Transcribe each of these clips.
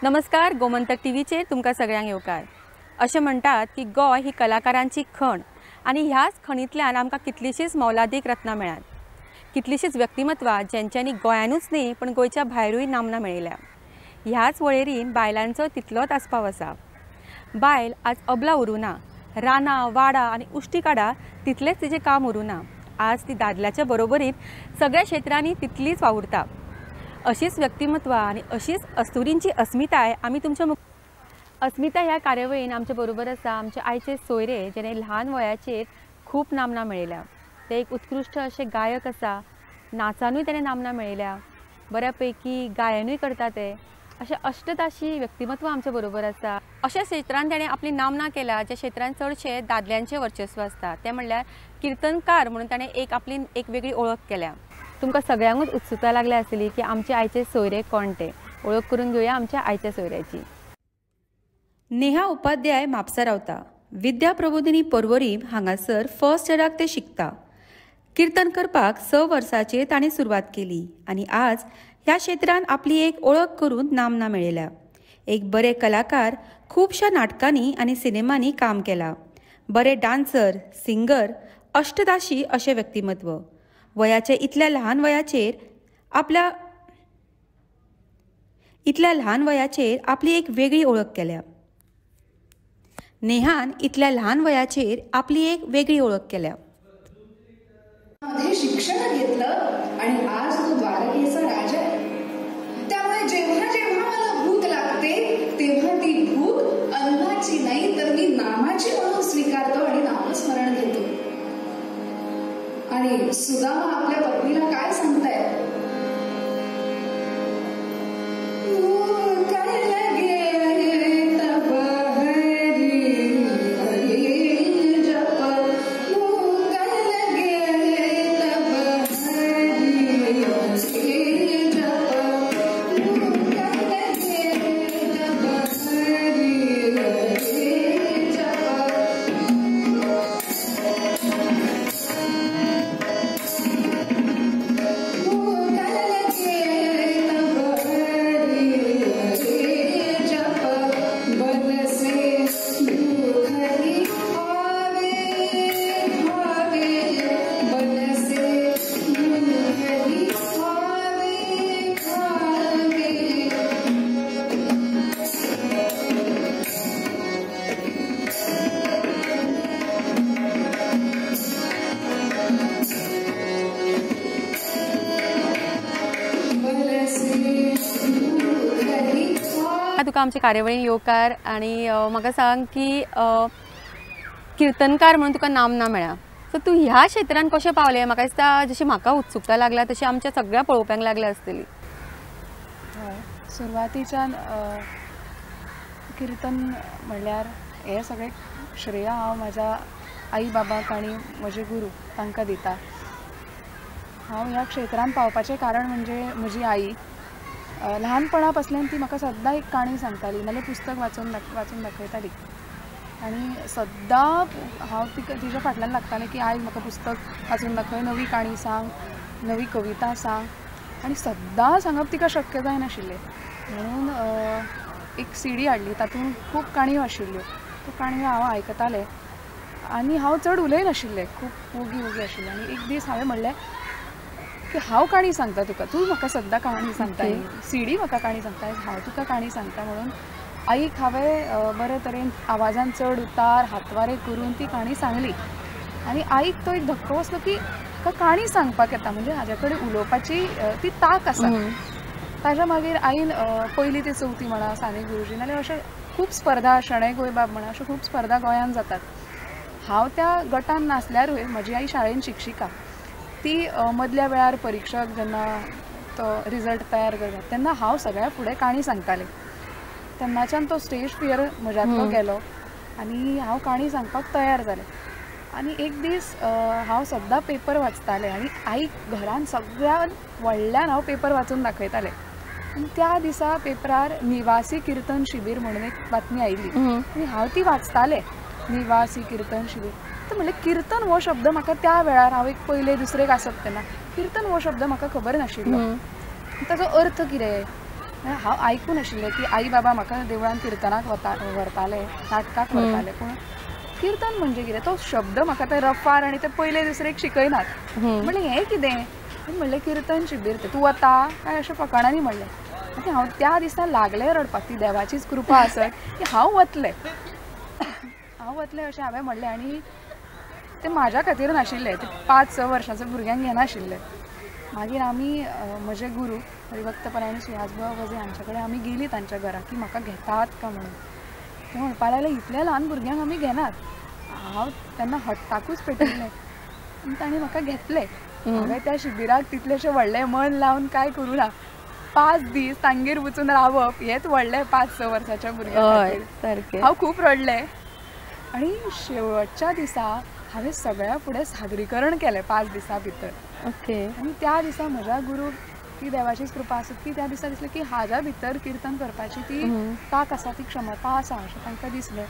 नमस्कार, गोमंतक टीव्हीचेर तुमकां सगळ्यांक येवकार। अशें म्हणटात की गोंय ही कलाकारांची खण आनी ह्याच खणींतल्यान आमकां कितलीशींच मौलादीक रत्नां मेळ्ळ्यात। कितलीशींच व्यक्तिमत्वां ज्यांच्यांनी गोंयानूच न्ही पण गोंयच्या भायरूय नामनां मेळयल्या। ह्याच वळेरीन बायलांचो तितलोच आस्पाव आसा। बायल आज अबला उरूना, रानां वाडा आनी उश्टी काडा तितलेंच तिजें काम उरूना। आज ती दादल्याच्या बरोबरीन सगळ्या क्षेत्रांनी तितलीच वावुरता। अशीच व्यक्तिमत्वां आनी अशीच अस्तुरींची अस्मिताय आमी तुमच्या अस्मिता ह्या कार्यावळीन आमच्या बरोबर आसा आमचे आयचे सोयरे जेणे ल्हान वयाचेर खूब नामनां मेळयल्या। ते एक उत्कृश्ट अशे गायक आसा, नाचानूय तेणें नामनां मेळयल्या, बऱ्या पैकी गायनूय करता ते। अशे अष्टताशी व्यक्तिमत्व आमच्या बरोबर आसा। अशा क्षेत्रांत तेणें आपली नामनां केल्या ज्या क्षेत्रांत चडशे दादल्यांचें वर्चस्व आसता, ते म्हणल्यार किर्तनकार म्हणून ताणें आपली एक वेगळी ओळख केल्या। तुमकां सगळ्यांकूच उत्सुकता लागल्या आसतली की आमचे आयचे सोयरे कोण ते। ओळख करून घेवया आमच्या आयच्या सोयऱ्याची। नेहा उपाध्याय म्हापसा रावता। विद्या प्रबोधिनी पर्वरी हांगासर फर्स्ट इयराक ते शिकता। किर्तन करपाक 6 वर्सांचेर ताणें सुरवात केली आनी आज ह्या क्षेत्रांत आपली एक ओळख करून नामनां मेळयल्या। एक बरे कलाकार, खुबशा नाटकांनी आनी सिनेमांनी काम केलां। बरे डान्सर, सिंगर, अष्टदाशी अशें व्यक्तिमत्व। वयाचे इतल्या ल्हान वयाचेर आपली एक वेगळी ओळख केल्या। नेहान इतल्या ल्हान वयाचेर आपली एक वेगळी ओळख केल्या। शिक्षण घेतलं आणि आज तो द्वारकेचा राजा आहे। त्यामुळे जेव्हा जेव्हा मला भूक लागते तेव्हा ती भूक अन्नाची नाही तर मी नामाची म्हणून स्वीकारतो आणि नामस्मरण घेतो। आणि सुदामा आपल्या पत्नीला काय सांगतायत? तुका आमच्या कार्यावळीन येवकार आनी म्हाका सांग की किर्तनकार म्हणून तुका नामनां मेळ्ळा। सो तूं ह्या क्षेत्रांत कशें पावलें? म्हाका दिसता जशी म्हाका उत्सुकता लागल्या तशी आमच्या सगळ्या पळोवप्यांक लागल्या आसतली। सुरवातीच्यान किर्तन म्हणल्यार हे सगळे श्रेय हांव म्हाज्या आई बाबाक आनी म्हजे गुरू तांकां दिता। हांव ह्या क्षेत्रांत पावपाचें कारण म्हणजे म्हजी आई। ल्हानपणा पासल्यान ती म्हाका सद्दां एक काणी सांगताली, नाल्यार पुस्तक वाचून दाखयताली आनी सद्दां हांव तिच्या फाटल्यान लागतालें की आयज म्हाका पुस्तक वाचून दाखय, नवी काणी सांग, नवी कविता सांग। आनी सद्दां सांगप तिका शक्य जायनाशिल्लें म्हणून एक CD हाडली, तातूंत खूब काणयो आशिल्ल्यो। त्यो काणयो हांव आयकतालें आनी हांव चड उलयनाशिल्लें, खूब ओगी आशिल्लें। आनी एक दीस हांवें म्हणलें की हांव काणी सांगता तुका, तूं म्हाका सद्दां काणी सांगता, CD म्हाका काणी सांगता, हांव तुका काणी सांगता। म्हणून आईक हांवें बरे तरेन आवाजान चड उतार हातवारे करून ती काणी सांगली आनी आईक तो एक धक्को बसलो की म्हाका काणी सांगपाक येता, म्हणजे हाजे कडेन उलोवपाची ती ताक आसा। ताच्या मागीर आईन 1ली ते 4थी म्हणा साने गुरुजी नाल्यार अशे खूब स्पर्धा, शणै गोंयबाब म्हणा, अश्यो खूब स्पर्धा गोंयांत जातात। हांव त्या गटान नासल्यारूय म्हजी आई शाळेन शिक्षिका, ती मदल्या वेळार परिक्षक जेन्ना तो रिजल्ट तयार करता तेन्ना हांव सगळ्या फुडें काणी सांगतालें। तेन्नाच्यान तो स्टेज फियर म्हज्यांतलो गेलो आनी हांव काणी सांगपाक तयार जालें। आनी एक दीस हांव सद्दां पेपर वाचतालें आनी आईक घरान सगळ्यान व्हडल्यान हांव पेपर वाचून दाखयतालें। आनी त्या दिसा पेपरार निवासी किर्तन शिबीर म्हणून एक बातमी आयिल्ली आनी हांव ती वाचतालें, निवासी किर्तन शिबीर। तर म्हणलें किर्तन हो शब्द म्हाका त्या वेळार हांव एक पयले दुसरेक आसप तेन्ना किर्तन हो शब्द म्हाका खबर नाशिल्लो, ताचो अर्थ कितें, हांव आयकून आशिल्लें की आई बाबा म्हाका देवळान किर्तनाक व्हरताले, नाटकाक व्हरताले, पूण किर्तन म्हणजे कितें तो शब्द म्हाका ते रफार आनी ते पयले दुसरेक शिकयनात. म्हणलें हें कितें? म्हणलें किर्तन शिबीर तें, तूं वता काय अशें फकाणांनी म्हणलें. आनी हांव त्या दिसा लागलें रडपाक, ती देवाचीच कृपा आसत की हांव वतलें अशें हांवें म्हणलें. आनी तें म्हाज्या खातीर नाशिल्लें, ते 5-6 वर्सांचो भुरग्यांक घेनाशिल्लें. मागीर आमी म्हजे गुरू हरिभक्तपरायण सुहासभाऊ वजे हांचे कडेन आमी गेलीं तांच्या घरा की म्हाका घेतात का म्हणून. ते म्हणपा लागले इतल्या ल्हान भुरग्यांक आमी घेनात. हांव तेन्ना हट्टाकूच पेटयलें आनी तांणी म्हाका घेतलें. हांवें त्या शिबिराक तितलेशें व्हडलें मन लावन कांय करूं ना. 5 दीस तांगेर वचून रावप हेंच व्हडलें 5-6 वर्साच्या भुरग्यां खातीर. हांव खूब रडलें आनी शेवटच्या दिसा हांवें सगळ्या फुडें सादरीकरण केलें 5 दिसां भितर. ओके. आनी त्या दिसा म्हज्या गुरू ती देवाचीच कृपा आसत की त्या दिसा दिसलें की हाज्या भितर किर्तन करपाची ती ताक आसा, ती क्षमता आसा अशें तांकां दिसलें.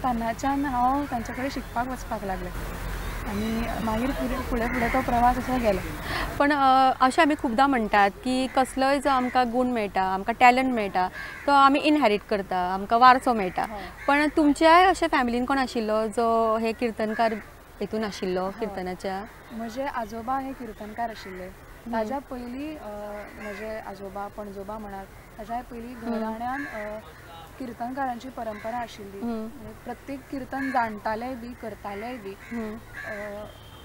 तेन्नाच्यान हांव तांचे कडेन शिकपाक वचपाक लागलें आनी मागीर फुडें तो प्रवास असो गेलो. पण अशें आमी खुबदां म्हणटात की कसलोय जो आमकां गूण मेळटा, आमकां टॅलंट मेळटा, तो आमी इनहेरीट करता, आमकां वारसो मेळटा. पण तुमच्याय अशें फॅमिलीन कोण आशिल्लो जो हे किर्तनकार हितून आशिल्लो किर्तनाच्या? म्हजे आजोबा हे किर्तनकार आशिल्ले. ताज्या पयलीं म्हजे आजोबा पणजोबा म्हणात, ताज्या पयलीं घराण्यान किर्तनकारांची परंपरा आशिल्ली. प्रत्येक किर्तन जाणटाले बी, करताले बी.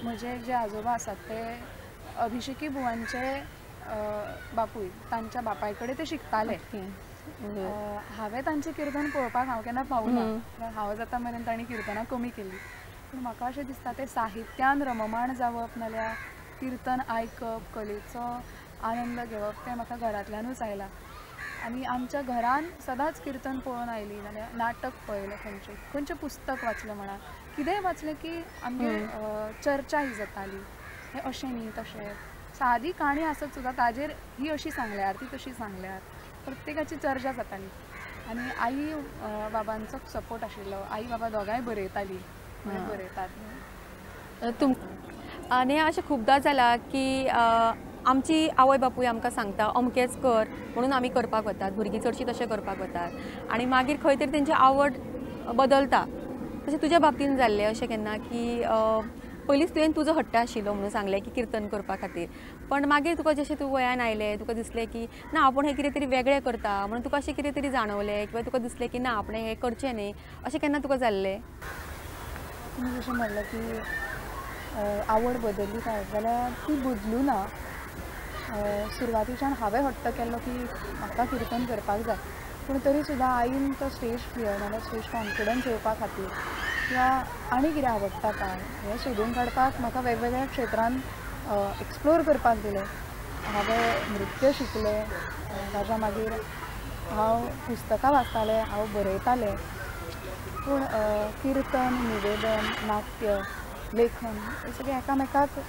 म्हजे जे आजोबा आसात ते अभिषेकी बुवांचे बापूय, तांच्या बापाय कडेन ते शिकताले. हांवें तांचें किर्तन पळोवपाक हांव केन्ना पावूना, हांव जाता मेरेन तांणी किर्तनां कमी केल्ली. पूण म्हाका अशें दिसता तें साहित्यान रममाण जावप नाल्यार किर्तन आयकप, कलेचो आनंद घेवप तें म्हाका घरांतल्यानूच आयलां. आनी आमच्या घरान सदांच किर्तन पळोवन आयलीं, नाल्यार नाटक पळयलें, खंयचें पुस्तक वाचलें म्हणा, कितेंय वाचलें की आमगे चर्चा ही जाताली. हें अशें न्ही तशें, सादी काणी आसत सुद्दां ताजेर ही अशी सांगल्यार ती तशी सांगल्यार प्रत्येकाची चर्चा जाताली. आनी आई बाबांचो सपोर्ट आशिल्लो. आई बाबा दोगांय बरयतालीं, बरयतात. आनी अशें खुबदां जालां की आमची आवय बापूय आमकां सांगता अमकेंच कर म्हणून आमी करपाक वतात, भुरगीं चडशीं तशें करपाक वतात आनी मागीर खंय तरी तेंची आवड बदलता. तशें तुज्या बाबतीन जाल्लें अशें केन्ना की पयलींच तुवें तुजो हट्ट आशिल्लो म्हणून सांगलें की किर्तन करपा खातीर, पण मागीर तुका जशें तूं वयान आयलें तुका दिसलें की ना आपूण हें कितें तरी वेगळें करता म्हणून तुका अशें कितें तरी जाणवलें किंवा तुका दिसलें की ना आपणें हें करचें न्ही, अशें केन्ना तुका जाल्लें? तुमी जशें म्हणलें की आवड बदलली काय जाल्यार ती बदलूं ना. सुरवातीच्यान हांवें हट्ट केल्लो की म्हाका किर्तन करपाक जाय, पूण तरी सुद्दां आईन तो स्टेज फियर नाल्यार स्टेज कॉन्फिडन्स येवपा खातीर किंवा आनी कितें आवडटा काय हें सोदून काडपाक म्हाका वेगवेगळ्या क्षेत्रान एक्सप्लोर करपाक दिलें. हांवें नृत्य शिकलें, ताज्या मागीर हांव पुस्तकां वाचतालें, हांव बरयतालें. पूण किर्तन, निवेदन, नाट्य, लेखन हे सगळें एकामेकाक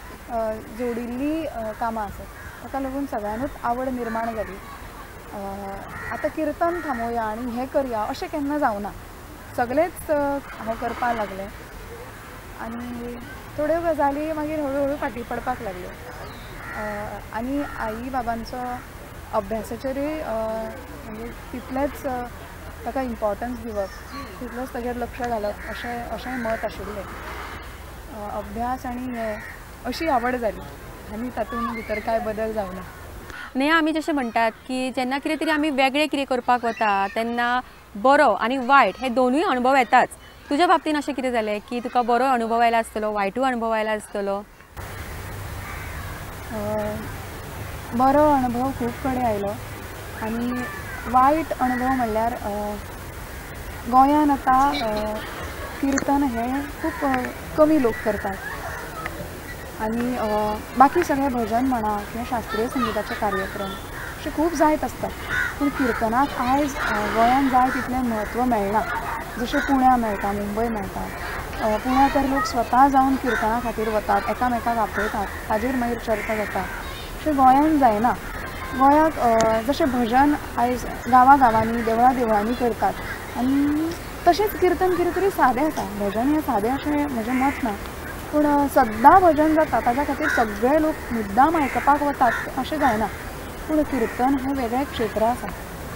जोडिल्लीं कामां आसात. ताका लागून सगळ्यांनूच आवड निर्माण जाली. आतां किर्तन थांबोवया आनी हें करया अशें केन्ना जावना. सगळेंच हांव करपाक लागलें आनी थोड्यो गजाली मागीर हळू फाटीं पडपाक लागल्यो. आनी आई बाबांचो अभ्यासाचेरूय म्हणजे तितलेंच ताका इम्पॉर्टन्स दिवप, तितलेंच ताचेर लक्ष घालप अशें मत आशिल्लें. अभ्यास आनी हें अशी आवड जाली आनी तातूंत भितर कांय बदल जावना. नेहा आमी जशें म्हणटात की जेन्ना कितें तरी आमी वेगळें कितें करपाक वता तेन्ना बरो आनी वायट हे दोनूय अणभव येताच. तुज्या बाबतीन अशें कितें जालें की तुका बरो अणभव आयला आसतलो, वायटूय अणभव आयला आसतलो? बरो अणभव खूब कडेन आयलो आनी वायट अणभव म्हणल्यार गोंयान आतां किर्तन हें खूब कमी लोक करतात आनी बाकी सगळे भजन म्हणा किंवा शास्त्रीय संगीताचे कार्यक्रम अशे खूब जायत आसतात. पूण किर्तनाक आयज गोंयान जाय तितलें म्हत्व मेळना. जशें पुण्या मेळटा, मुंबय मेळटा. पुण्या तर लोक स्वता जावन किर्तना खातीर वतात, एकामेकाक आपयतात, ताजेर मागीर चर्चा जाता. अशें गोंयान जायना. गोंयाक जशें भजन आयज गांवांनी देवळांनी करतात आनी तशेंच किर्तन कितें तरी सादें आसा. भजन हें सादें अशें म्हजें मत ना, पूण सद्दां भजन जाता ताज्या खातीर सगळे लोक मुद्दाम आयकपाक वतात अशें जायना. पूण कीर्तन हें वेगळें क्षेत्र आसा,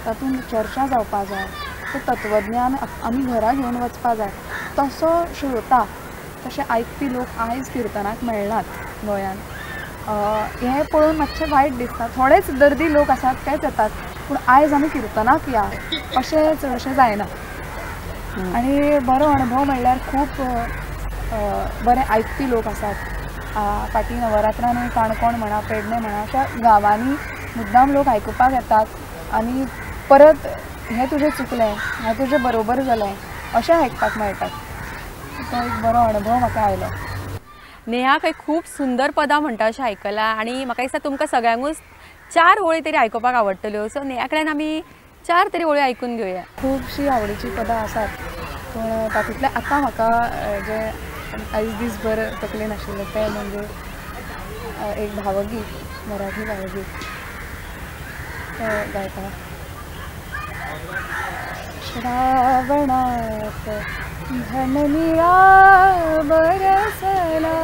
तातूंत चर्चा जावपाक जाय, तें तत्वज्ञान आमी घरा घेवन वचपाक जाय. तसो श्रोता, तशे आयकपी लोक आयज कीर्तनाक मेळनात गोंयांत. हें पळोवन मातशें वायट दिसता. थोडेच दर्दी लोक आसात तेच येतात, पूण आयज आमी कीर्तनाक या अशें चडशें जायना. आनी बरो अणभव म्हणल्यार खूब बरे आयकपी लोक आसात. फाटीं नवरात्रांनी काणकोण म्हणा, पेडणे म्हणा, अशा गांवांनी मुद्दाम लोक आयकुपाक येतात आनी परत हें तुजें चुकलें, हें तुजें बरोबर जालें अशें आयकपाक मेळटात. तो एक बरो अणभव म्हाका आयलो. नेहा काही खूप सुंदर पदां म्हणटा अशें आयकलां आनी म्हाका दिसता तुमकां सगळ्यांकूच 4 वळी तरी आयकुपाक आवडटल्यो. सो नेहा कडेन आमी 4 तरी वळी आयकून घेवया. खुबशीं आवडीचीं पदां आसात, पूण तातूंतले आतां म्हाका जे आयज दीसभर तकलेन आशिल्लें तें म्हणजे एक भावगीत, मराठी भावगीत गायता. श्रावणात धननिळा बरसला,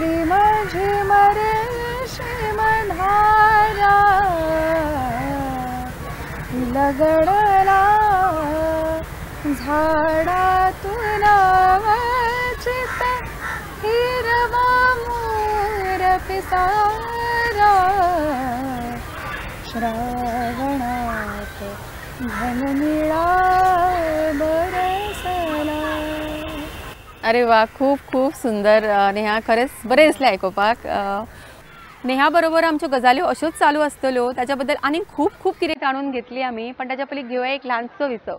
रिम झिम रेशीम धारा लगडला, झाडातून वचित हिरवा मोर पिसारा, श्रावणात धननिळा बरसला. अरे वा, खूप खूप सुंदर नेहा. खरेंच बरें दिसलें आयकुपाक. नेहा बरोबर आमच्यो गजाल्यो अश्योच चालू आसतल्यो. ताच्या बद्दल आनी खूप खूप कितें जाणून घेतली आमी, पण ताच्या पयलीं घेवया एक ल्हानसो विसव.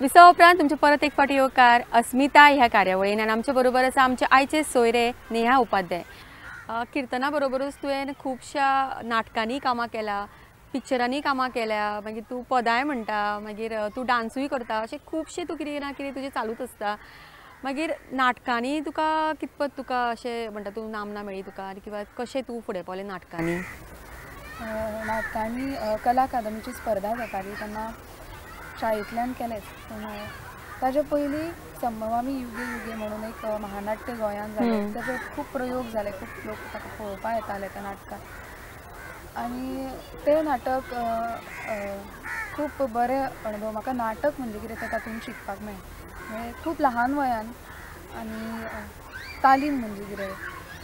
विसव उपरांत तुमचे परत एक फावटी येवकार अस्मिता ह्या कार्यावळीन. आनी आमचे बरोबर आसा आमचे आयचे सोयरे नेहा उपाध्याय. कीर्तना बरोबरूच तुवें खुबश्या नाटकांनी कामां केला, पिक्चरांनी कामां केल्या, मागीर तूं पदांय म्हणटा, मागीर तूं डान्सूय करता, अशें खुबशें तूं कितें ना कितें तुजें चालूच आसता. मागीर नाटकांनी तुका कितपत तुका अशें म्हणटा तूं नामना मेळ्ळी तुका, किंवा कशें तूं फुडें पावलें नाटकांनी? नाटकांनी कला अकादमीची स्पर्धा जाताली तेन्ना शाळेंतल्यान केलेंच. पूण ताजे पयलीं संभवामी युगे युगे म्हणून एक महानाट्य गोंयांत जालें. ताचे खूब प्रयोग जाले, खूब लोक ताका पळोवपाक येताले त्या नाटकाक. आनी तें नाटक खूब बरें अणभव. म्हाका नाटक म्हणजे कितें तें तातूंत शिकपाक मेळ्ळें. म्हणजे खूब ल्हान वयान. आनी तालीम म्हणजे कितें,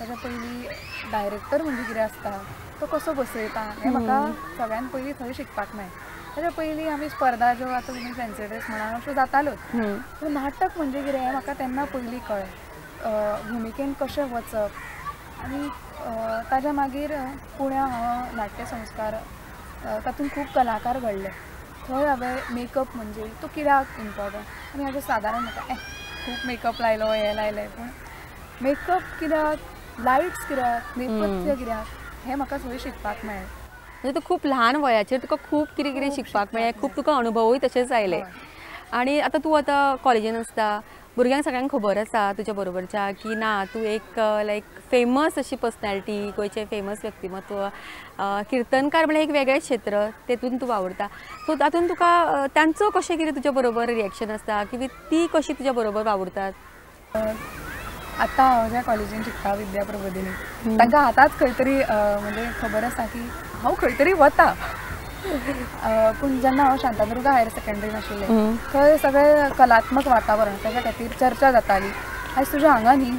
ताच्या पयलीं डायरेक्टर म्हणजे कितें आसता, तो कसो बसयता हें म्हाका सगळ्यान पयलीं थंय शिकपाक मेळ्ळें. ताच्या पयलीं आमी स्पर्धा ज्यो आतां तुमी फॅन्सी ड्रेस म्हणा अश्यो जाताल्योच, पूण नाटक म्हणजे कितें हें म्हाका तेन्ना पयलीं कळ्ळें. भुमिकेन कशें वचप. आनी ताज्या मागीर पुण्या हांव नाट्य संस्कार, तातूंत खूब कलाकार घडले. थंय हांवें मेकअप म्हणजे तो कित्याक इम्पॉर्टंट. आनी हाजें सादारण म्हाका खूब मेकअप लायलो, हें लायलें, पूण मेकअप कित्याक, लायट्स कित्याक, नेपथ्य कित्याक हें म्हाका थंय शिकपाक मेळ्ळें. म्हणजे तूं खूब ल्हान वयाचेर तुका खूब कितें कितें शिकपाक मेळ्ळें, खूब तुका अणभवूय तशेंच आयले. आनी आतां तूं आतां कॉलेजीन आसता, भुरग्यांक सगळ्यांक खबर आसा तुज्या बरोबरच्या की ना तूं एक लायक फेमस अशी पर्सनॅलिटी, गोंयचें फेमस व्यक्तिमत्व. कीर्तनकार म्हणल्यार एक वेगळें क्षेत्र, तेतून तूं वावुरता. सो तातूंत तुका तांचो कशें कितें तुज्या बरोबर रिएक्शन आसता, किंवा ती कशी तुज्या बरोबर वावुरतात? आतां हांव ज्या कॉलेजीन शिकता विद्या प्रबोधिनी, तांकां आतांच खंय तरी म्हणजे खबर आसा की हांव खंय तरी वता. पूण जेन्ना हांव शांतादुर्गा हायर सेकंडरीन आशिल्लें थंय सगळें कलात्मक वातावरण, ताच्या खातीर चर्चा जाताली. आयज तुज्या हांगा न्ही,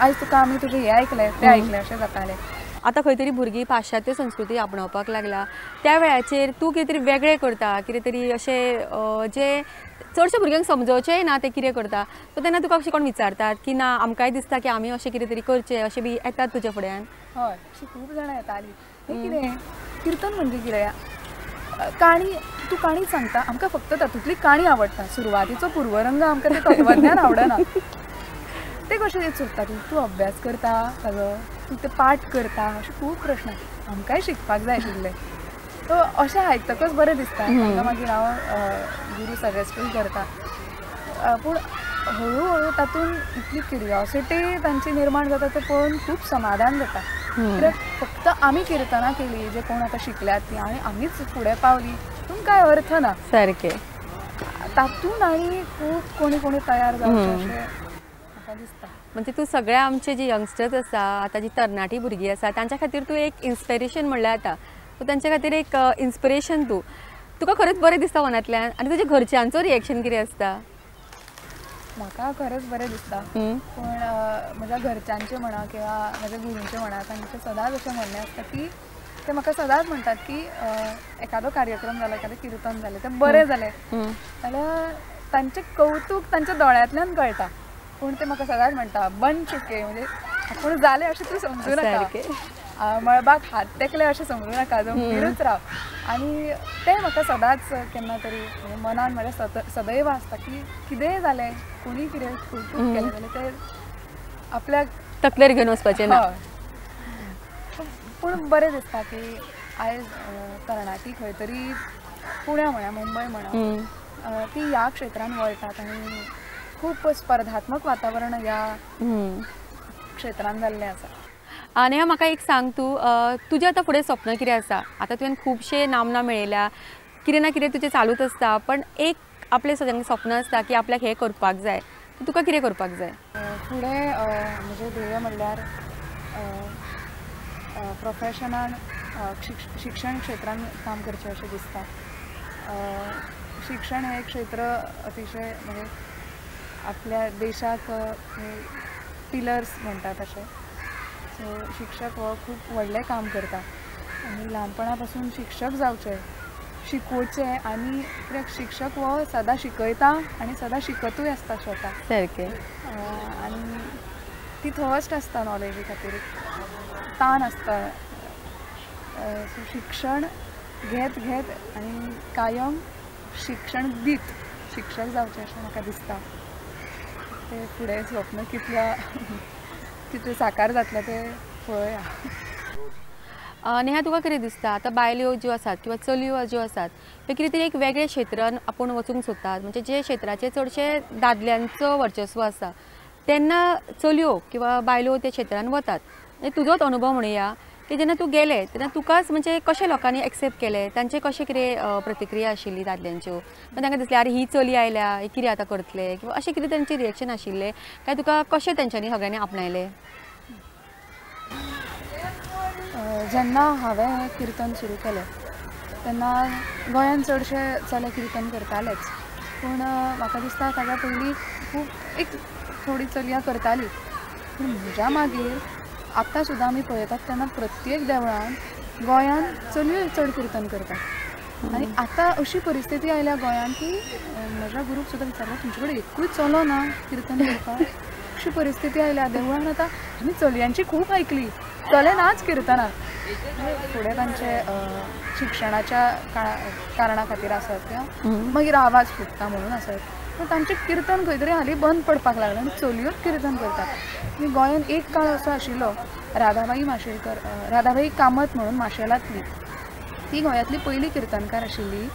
आयज तुका आमी तुजें हें आयकलें तें आयकलें अशें जातालें. आतां खंय तरी भुरगीं पाश्चात्य संस्कृती आपणावपाक लागला. त्या वेळाचेर तूं कितें तरी वेगळें करता, कितें तरी अशें जें चडशे भुरग्यांक समजोवचेंय ना तें कितें करता. सो तेन्ना तुका अशें कोण विचारतात की ना आमकांय दिसता की आमी अशें कितें तरी करचें, अशें बी येतात तुज्या फुड्यान? हय, अशीं खूब जाणां येतालीं. हें कितें कीर्तन म्हणजे कितें, काणी, तूं काणी सांगता, आमकां फक्त तातूंतली काणी आवडटा, सुरवातीचो पूर्वरंग आमकां तें तत्वज्ञान आवडना. तें कशें चुकता तूं अभ्यास करता ताजो, तूं ते पाठ करता अशे खूब प्रश्न आमकांय शिकपाक जाय आशिल्ले. सो अशें आयकतकच बरें दिसता. तांकां मागीर हांव गुरू सजेस्टूय करता. पूण हळू तातूंत इतली क्युरियोसिटी तांची निर्माण जाता तें पळोवन खूब समाधान जाता. कित्याक फक्त आमी किर्तनां केली जे कोण आतां शिकल्यात ती आनी आमीच फुडें पावली तातूंत कांय अर्थ ना. सारकें. तातूंत आनी खूब कोणी तयार जावचें अशें म्हाका दिसता. म्हणजे तू सगळ्या आमचे जे यंगस्टर्स आसा आतां जी तरणाटी भुरगीं आसा तांच्या खातीर तू एक इन्स्पिरेशन म्हणल्यार जाता. तू तांच्या खातीर एक इन्स्पिरेशन. तुका खरेंच बरें दिसता मनांतल्यान. आनी तुज्या घरच्यांचो रिएक्शन कितें आसता? म्हाका खरेंच बरें दिसता. पूण म्हज्या घरच्यांचें म्हणा किंवा म्हज्या गुरूंचें म्हणा तांचें सदांच अशें म्हणणें आसता की ते म्हाका सदांच म्हणटात की एखादो कार्यक्रम जालो एखादें किर्तन जालें तें बरें जालें जाल्यार तांचें कौतूक तांच्या दोळ्यांतल्यान कळटा. पूण ते म्हाका सदांच म्हणटा बंद चुके म्हणजे पूण जालें अशें तूं समजूं नाका. मळबाक हात तेकले अशें समजूं नाका गंभीरूच राव. आनी तें म्हाका सदांच केन्ना तरी मनान म्हज्या सदैव आसता की कितेंय जालें कोणी कितें कौतूक केलें जाल्यार तें आपल्याक तकलेर घेवन वचपाचें ना. पूण बरें दिसता की आयज तरणाटी खंय तरी पुण्या म्हणा मुंबय म्हणा ती ह्या क्षेत्रांत वळटात आनी खूब स्पर्धात्मक वातावरण ह्या क्षेत्रांत जाल्लें आसा. आनी म्हाका एक सांग तुजें आतां फुडें स्वप्न कितें आसा? आतां तुवें खुबशे नामना मेळयल्या कितें ना कितें तुजें चालूच आसता पण एक आपलें सगळ्यांक स्वप्न आसता की आपल्याक हें करपाक जाय. तुका कितें करपाक जाय? फुडें म्हजें ध्येय म्हणल्यार प्रोफेशनान शिक्षण क्षेत्रांत काम करचें अशें दिसता. शिक्षण हें क्षेत्र अतिशय म्हणजे आपल्या देशाक पिलर्स म्हणटात अशें. सो शिक्षक हो खूब व्हडलें काम करता आनी ल्हानपणा पासून शिक्षक जावचें शिकोवचें आनी कित्याक शिक्षक हो सदां शिकयता आनी सदां शिकतूय आसता स्वता. सारकें. आनी ती थर्स्ट आसता नॉलेजी खातीर ताण आसता. सो शिक्षण घेत आनी कायम शिक्षण दीत शिक्षक जावचें अशें म्हाका दिसता. ते फुडें स्वप्न कितलें साकार जातलें तें पळोवया. नेहा तुका कितें दिसता आतां बायल्यो ज्यो आसात किंवा चलयो ज्यो आसात ते कितें तरी एक वेगळे क्षेत्रान आपूण वचूंक सोदतात म्हणजे जे क्षेत्राचेर चडशे दादल्यांचो वर्चस्व आसा तेन्ना चलयो किंवा बायल्यो त्या क्षेत्रान वतात. तुजोच अनुभव म्हणुया की जेन्ना तूं गेले तेन्ना तुकाच म्हणजे कशें लोकांनी एक्सेप्ट केलें तांचे कशें कितें प्रतिक्रिया आशिल्ली दादल्यांच्यो तांकां दिसलें अरे ही चली आयल्या ही कितें आतां करतले किंवा अशें कितें तांचें रिएक्शन आशिल्लें काय तुका कशें तेंच्यांनी सगळ्यांनी आपणायलें? जेन्ना हांवें किर्तन सुरू केलें तेन्ना गोंयांत चडशे चले किर्तन करतालेच. पूण म्हाका दिसता ताच्या पयलीं खूब एक थोडी चलयां करताली. पूण म्हज्या मागीर आतां सुद्दां आमी पळयतात तेन्ना प्रत्येक देवळान गोंयांत चलयो चड किर्तन करतात. आनी आतां अशी परिस्थिती आयल्या गोंयांत की म्हज्या गुरूक सुद्दां विचारलें तुमचे कडेन एकूय चलो ना किर्तन करपाक. अशी परिस्थिती आयल्या देवळान आतां आमी चलयांची खूब आयकली चले नाच किर्तनाक. फुडें तांचे शिक्षणाच्या कारणा खातीर आसत किंवा मागीर आवाज फुटता म्हणून आसत पूण तांचें किर्तन खंय तरी हालीं बंद पडपाक लागलें आनी चलयोच किर्तन करतात. आनी गोंयांत एक काळ असो आशिल्लो राधाबाई कामत म्हणून माशेलांतली ती गोंयांतली पयली किर्तनकार आशिल्ली.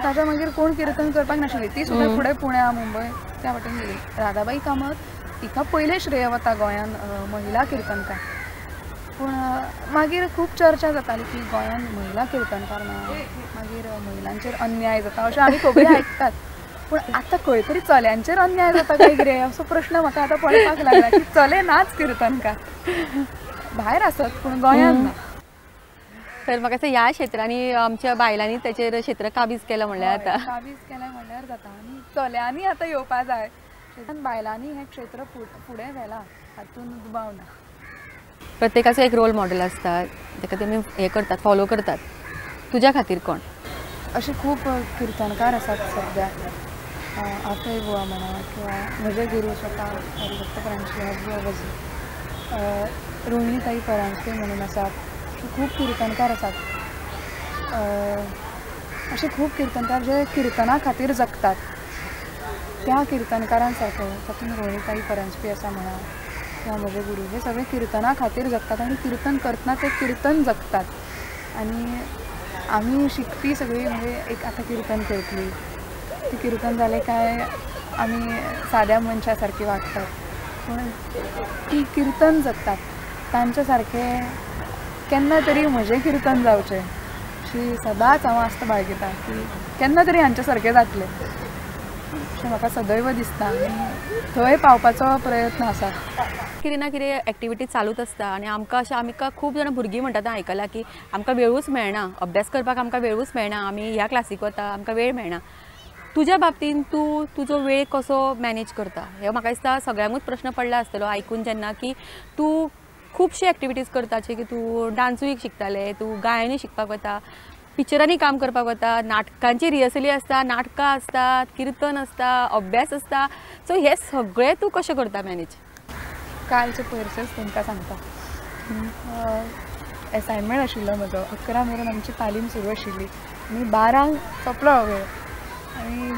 ताच्या मागीर कोण किर्तन करपाक नाशिल्ली. ती सुद्दां फुडें पुण्या मुंबय त्या वाटेन गेली. राधाबाई कामत तिका पयलें श्रेय वता गोंयांत महिला किर्तनकार. पूण मागीर खूब चर्चा जाताली की गोंयांत महिला किर्तनकार ना मागीर महिलांचेर अन्याय जाता अशें आमी खबरी आयकतात. पूण आतां खंय तरी चल्यांचेर अन्याय जाता काय कितें असो प्रश्न म्हाका आतां पडपाक लागला की चले नाच किर्तनकार भायर आसत पूण गोंयांत ना. तर म्हाका दिसता ह्या क्षेत्रांनी आमच्या बायलांनी तेचेर क्षेत्र काबीज केलां म्हणल्यार जाता. काबीज केलें म्हणल्यार जाता आनी चल्यांनी आतां येवपा जाय. बायलांनी हें क्षेत्र फुडें व्हेलां हातूंत दुबाव ना. प्रत्येकाचो एक रोल मॉडेल आसता ताका तुमी हें करतात फॉलो करतात. तुज्या खातीर कोण? अशे खूब किर्तनकार आसात सद्या. आफय बुवा म्हणा किंवा म्हजे गुरू स्वता हरिभक्त परांजपे वजी रोहिणीताई परांजपे म्हणून आसात. खूब किर्तनकार आसात. अशे खूब किर्तनकार जे किर्तना खातीर जगतात त्या किर्तनकारां सारको तातूंत रोहिणीताई परांजपे आसा म्हणा किंवा म्हजे गुरू हे सगळे कीर्तना खातीर जगतात आणि कीर्तन करतना ते कीर्तन जगतात. आणि आम्ही शिकपी सगळी म्हणजे एक आता कीर्तन करतली, ती कीर्तन जाले काय आम्ही साध्या मनशा वागतात, पण ती कीर्तन जगतात. तांच्या सारखे केन्ना तरी म्हजें कीर्तन जावचें अशी सदांच हांव आस्त बाळगिता की केन्ना तरी हांच्या सारकें जातलें अशें म्हाका सदैव दिसता आनी थंय पावपाचो प्रयत्न आसा. कितें ना कितें एक्टिविटी चालूच आसता आनी आमकां खूब जाणां भुरगीं म्हणटात आयकलां की आमकां वेळूच मेळना, अभ्यास करपाक आमकां वेळूच मेळना, आमी ह्या क्लासीक वता आमकां वेळ मेळना. तुज्या बाबतीन तूं तुजो वेळ कसो मॅनेज करता हे म्हाका दिसता सगळ्यांकूच प्रश्न पडला आसतलो आयकून जेन्ना की तूं खुबशे एक्टिविटीज करताचे की तूं डान्सूय शिकतालें, तूं गायनूय शिकपाक वता, पिक्चरांनी काम करपाक वता, नाटकांची रिहर्सली आसता, नाटकां आसतात, कीर्तन आसता, अभ्यास आसता, सो हे सगळें तूं कशें करता मॅनेज? कालचे पयरचेच तुमकां सांगता. एसायनमेंट आशिल्लो म्हजो 11 मेरेन आमची तालीम सुरू आशिल्ली आनी 12 सोंपलो वेळ आनी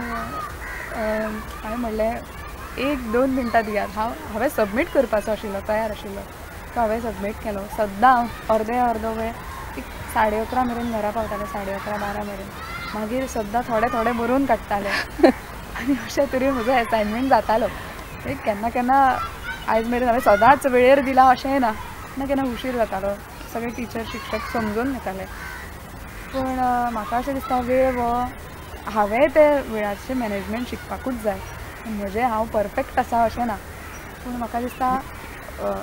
हांवें म्हणलें 1-2 मिनटां दियात. हांवें सबमीट करपाचो आशिल्लो, तयार आशिल्लो, तो हांवें सबमीट केलो. सद्दां हांव अर्दो वेळ 11:30 मेरेन घरा पावतालें, 11:30-12 मेरेन. मागीर सद्दां थोडें बरोवन काडटालें आनी अशे तरेन म्हजो एसायनमेंट जातालो. केन्ना केन्ना आयज मेरेन हांवें सदांच वेळेर दिला अशेंय ना, केन्ना उशीर जातालो. सगळे टिचर शिक्षक समजून घेताले, पूण म्हाका अशें दिसता वेळ हो हांवें ते वेळाचें मॅनेजमेंट शिकपाकूच जाय. म्हजें हांव परफेक्ट आसा अशें ना, पूण म्हाका दिसता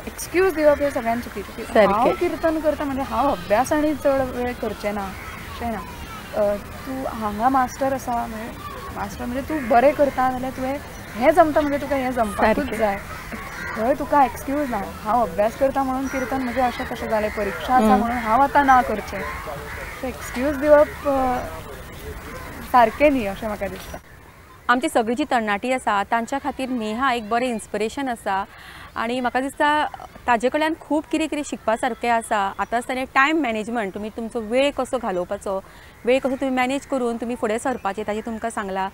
एक्सक्यूज दिवप हें सगळ्यांत चुकीचें. हांव कीर्तन करता म्हणजे हांव अभ्यास आनी चड वेळ करचें ना अशें ना. तूं हांगा मास्टर आसा म्हणजे तूं बरें करता जाल्यार तुवें हें जमता म्हणजे तुका हें जमपाकूच जाय. थंय तुका एक्सक्यूज ना. हांव अभ्यास करता म्हणून कीर्तन म्हणजे अशें कशें जालें, परीक्षा आसा म्हणून हांव आतां ना करचें, सो एक्सक्यूज दिवप सारकें न्ही अशें म्हाका दिसता. आमची सगळी जी तरणाटी आसा तांच्या खातीर नेहा एक बरें इन्स्पिरेशन आसा आनी म्हाका दिसता ताजे कडल्यान खूब कितें शिकपा सारकें आसा. आतां आसतना टायम मॅनेजमेंट, तुमी तुमचो वेळ कसो घालोवपाचो, वेळ कसो तुमी मॅनेज करून तुमी फुडें सरपाचें ताजें तुमकां सांगलां.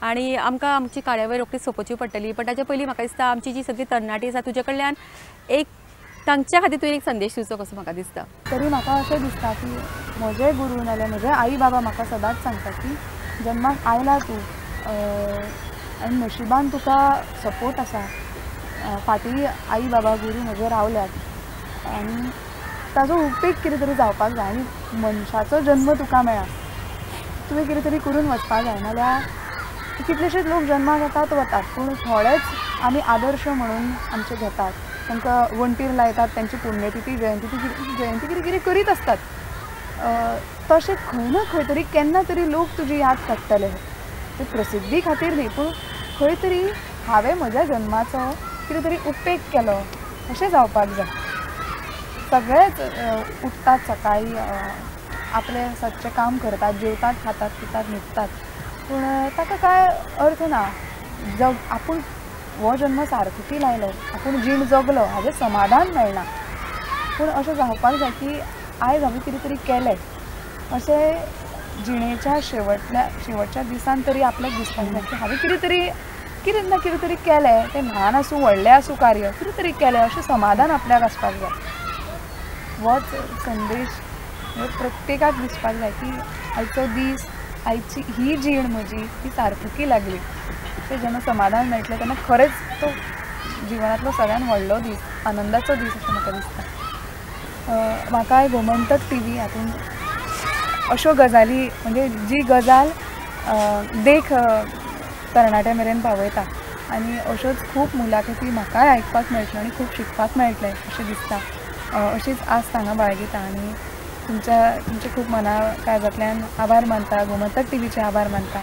आनी आमकां आमची कार्यावळ रोखडीच सोंपोवची पडटली, पण ताचे पयलीं म्हाका दिसता आमची जी सगळी तरणाटी आसा तुजे कडल्यान एक तांच्या खातीर तुवें एक संदेश दिवचो कसो म्हाका दिसता. तरी म्हाका अशें दिसता की म्हजे गुरू नाल्यार म्हजे आई बाबा म्हाका सदांच सांगता की जन्माक आयला तूं आनी नशिबान तुका सपोर्ट आसा, फाटीं आई बाबा गुरू म्हजे रावल्यात आनी ताजो उपेग कितें तरी जावपाक जाय. आनी मनशाचो जन्म तुका मेळ्ळा, तुवें कितें तरी करून वचपाक जाय. नाल्यार कितलेशेच लोक जन्माक येतात वतात, पूण थोडेच आमी आदर्श म्हणून आमचे घेतात, तांकां वण्टीर लायतात, तांची पुण्यतिथी जयंती कितें करीत आसतात. तशें खंय ना खंय तरी केन्ना तरी लोक तुजी याद काडटले. ते प्रसिद्धी खातीर न्ही, पूण खंय तरी हांवें म्हज्या जन्माचो कितें तरी उपेग केलो अशें जावपाक जाय. सगळेच उठतात सकाळी, आपलें सदचें काम करतात, जेवतात, खातात, पितात, न्हिदतात, पूण ताका कांय अर्थ ना. आपूण हो जन्म सार्थकी लायलो, आपूण जीण जगलो, हाजें समाधान मेळना. पूण अशें जावपाक जाय की आयज हांवें कितें तरी केलें अशें जिणेच्या शेवटच्या दिसान तरी आपल्याक दिसपाक जाय की हांवें कितें ना कितें तरी केलें, तें ल्हान आसूं व्हडलें आसूं कार्य, कितें तरी केलें अशें समाधान आपल्याक आसपाक जाय. होच संदेश प्रत्येकाक दिसपाक जाय की आयचो दीस, आयची ही जीण म्हजी ही सार्थकी लागली. ते जेन्ना समाधान मेळटलें तेन्ना खरेंच तो जिवनांतलो सगळ्यान व्हडलो दीस, आनंदाचो दीस अशें म्हाका दिसता. म्हाका गोमंतक TV हातून अश्यो गजाली म्हणजे जी गजाल देख तरणाट्या मेरेन पावयता आनी अश्योच खूब मुलाखती म्हाकाय आयकपाक मेळटल्यो आनी खूब शिकपाक मेळटलें अशें दिसता. अशीच आस्त हांगा बाळगिता आनी तुमचे खूब मना काळजांतल्यान आभार मानता, गोमंतक TVचे आभार मानता.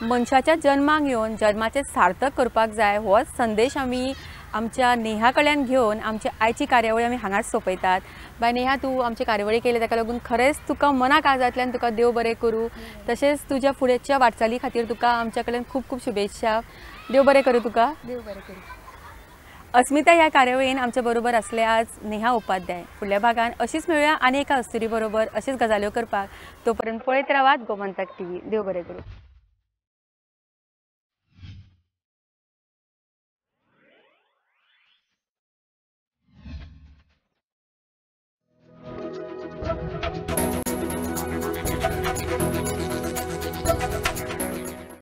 मनशाच्या जन्माक येवन जन्माचें सार्थक करपाक जाय होच संदेश आमी आमच्या नेहा कडल्यान घेवन आमची आयची कार्यावळ आमी हांगाच सोंपयतात. बाय नेहा, तूं आमचे कार्यावळी केले ताका लागून खरेंच तुका मना काळजांतल्यान तुका देव बरें करूं. तशेंच तुज्या फुडेच्या वाटचाली खातीर तुका आमच्या कडल्यान खूब खूब शुभेच्छा. देव बरें करूं तुका. देव बरें करूं. अस्मिता ह्या कार्यावळीन आमच्या बरोबर आसले आज नेहा उपाध्याय. फुडल्या भागान अशीच मेळुया आनी एका अस्तुरी बरोबर अशीच गजाल्यो करपाक. तोपर्यंत पळयत रावात गोमंतक TV. देव बरें करूं.